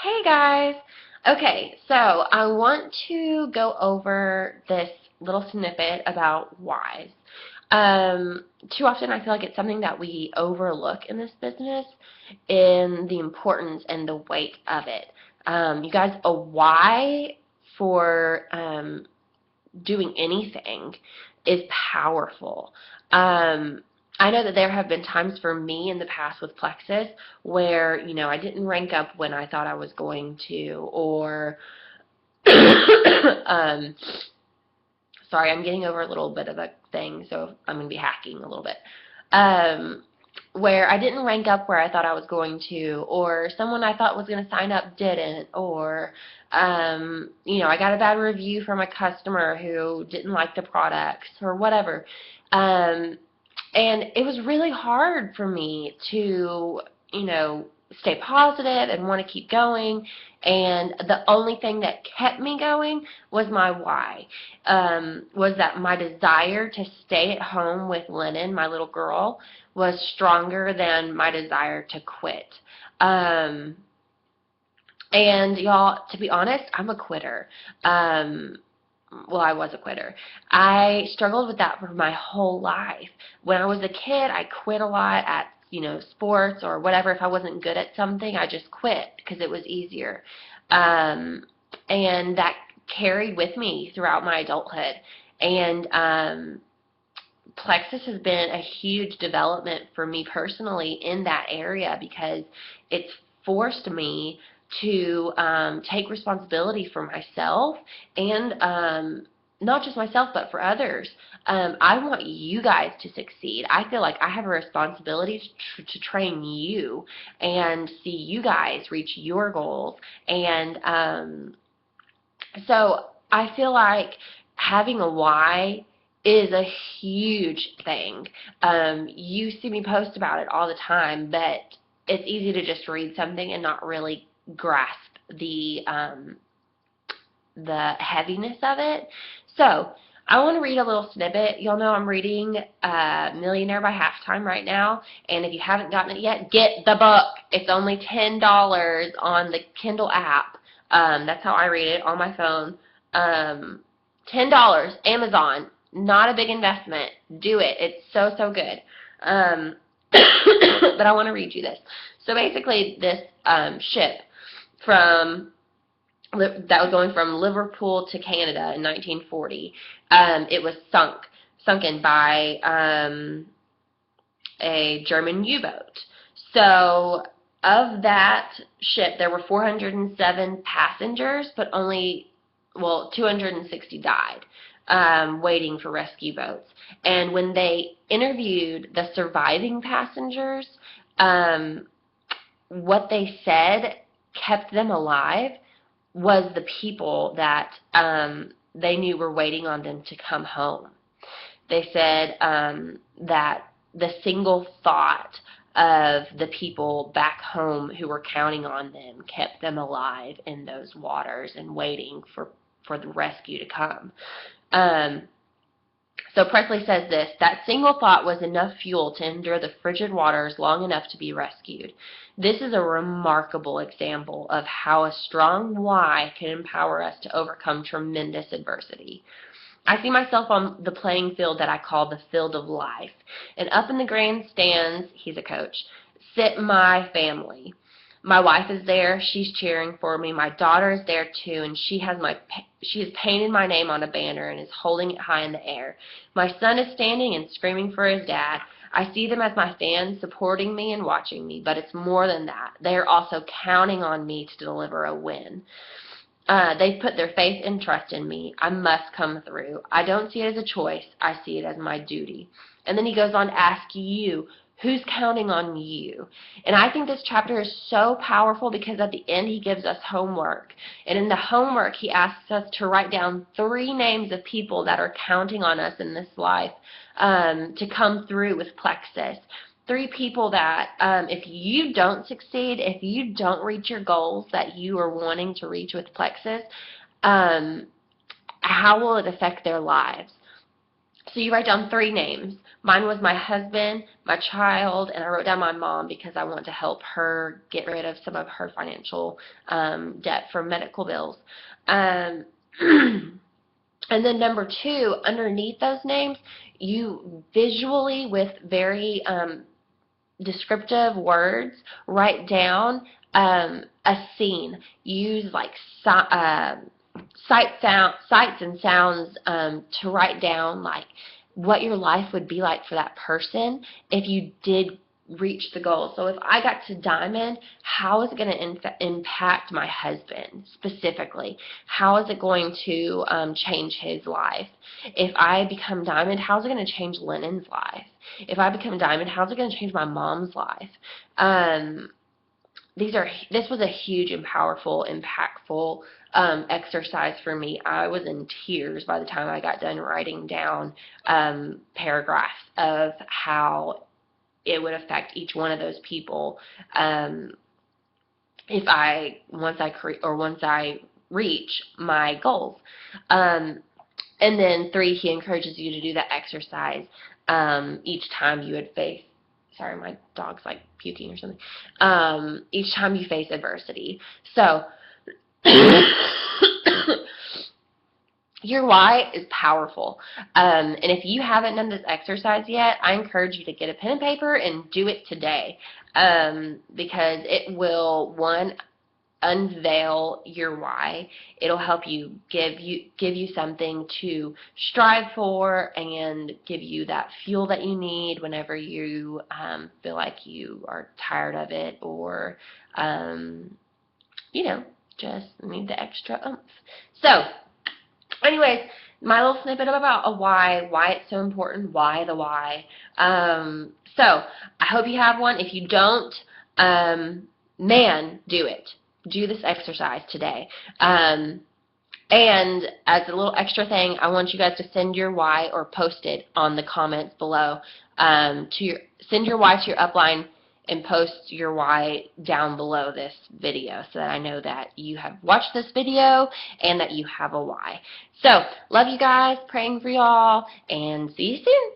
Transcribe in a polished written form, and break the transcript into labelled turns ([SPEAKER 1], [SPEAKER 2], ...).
[SPEAKER 1] Hey guys! Okay, so I want to go over this little snippet about whys. Too often I feel like it's something that we overlook in this business in the importance and the weight of it. You guys, a why for doing anything is powerful. Um, I know that there have been times for me in the past with Plexus where, I didn't rank up when I thought I was going to, or, um, sorry, I'm getting over a little bit of a thing, so I'm going to be hacking a little bit. Um, where I didn't rank up where I thought I was going to, or someone I thought was going to sign up didn't, or I got a bad review from a customer who didn't like the products, or whatever. And it was really hard for me to, stay positive and want to keep going. And the only thing that kept me going was my why. Was that my desire to stay at home with Lennon, my little girl, was stronger than my desire to quit. And y'all, to be honest, I'm a quitter. Well, I was a quitter. I struggled with that for my whole life. When I was a kid, I quit a lot at, sports or whatever. If I wasn't good at something, I just quit because it was easier. Um, and that carried with me throughout my adulthood. And Plexus has been a huge development for me personally in that area because it's forced me to take responsibility for myself and not just myself but for others. I want you guys to succeed. I feel like I have a responsibility to train you and see you guys reach your goals. And so I feel like having a why is a huge thing. You see me post about it all the time, but it's easy to just read something and not really grasp the heaviness of it. So I want to read a little snippet. Y'all know I'm reading Millionaire by Halftime right now, and if you haven't gotten it yet, get the book. It's only $10 on the Kindle app. That's how I read it on my phone. $10, Amazon. Not a big investment. Do it. It's so, so good. But I want to read you this. So basically, this ship from that was going from Liverpool to Canada in 1940. It was sunken by a German U-boat. So of that ship, there were 407 passengers, but only, 260 died, waiting for rescue boats. And when they interviewed the surviving passengers, what they said kept them alive was the people that they knew were waiting on them to come home. They said that the single thought of the people back home who were counting on them kept them alive in those waters and waiting for the rescue to come. So Presley says this, that single thought was enough fuel to endure the frigid waters long enough to be rescued. This is a remarkable example of how a strong why can empower us to overcome tremendous adversity. I see myself on the playing field that I call the field of life, and up in the grandstands, he's a coach, sit my family. My wife is there. She's cheering for me. My daughter is there too, and she has painted my name on a banner and is holding it high in the air. My son is standing and screaming for his dad. I see them as my fans supporting me and watching me, but it's more than that. They are also counting on me to deliver a win. They've put their faith and trust in me. I must come through. I don't see it as a choice. I see it as my duty. And then he goes on to ask you, who's counting on you? And I think this chapter is so powerful because at the end he gives us homework. And in the homework he asks us to write down 3 names of people that are counting on us in this life to come through with Plexus. 3 people that if you don't succeed, if you don't reach your goals that you are wanting to reach with Plexus, how will it affect their lives? So you write down 3 names. Mine was my husband, my child, and I wrote down my mom because I want to help her get rid of some of her financial debt for medical bills. And then number 2, underneath those names, you visually, with very descriptive words, write down a scene. Use like sights and sounds to write down like what your life would be like for that person if you did reach the goal. So if I got to diamond, how is it going to impact my husband specifically? How is it going to change his life? If I become diamond, how is it going to change Lennon's life? If I become diamond, how is it going to change my mom's life? This was a huge and powerful, impactful exercise for me. I was in tears by the time I got done writing down paragraphs of how it would affect each one of those people if once I reach my goals. And then 3, he encourages you to do that exercise each time you would face. Sorry, my dog's like puking or something. Each time you face adversity. So your why is powerful. And if you haven't done this exercise yet, I encourage you to get a pen and paper and do it today. Because it will, 1, unveil your why. It'll help you give you something to strive for and give you that fuel that you need whenever you feel like you are tired of it, or just need the extra oomph. So anyways, my little snippet about a why it's so important, why the why. So I hope you have one. If you don't, do it. Do this exercise today. And as a little extra thing, I want you guys to send your why, or post it on the comments below. Send your why to your upline and post your why down below this video so that I know that you have watched this video and that you have a why. So, love you guys, praying for y'all, and see you soon.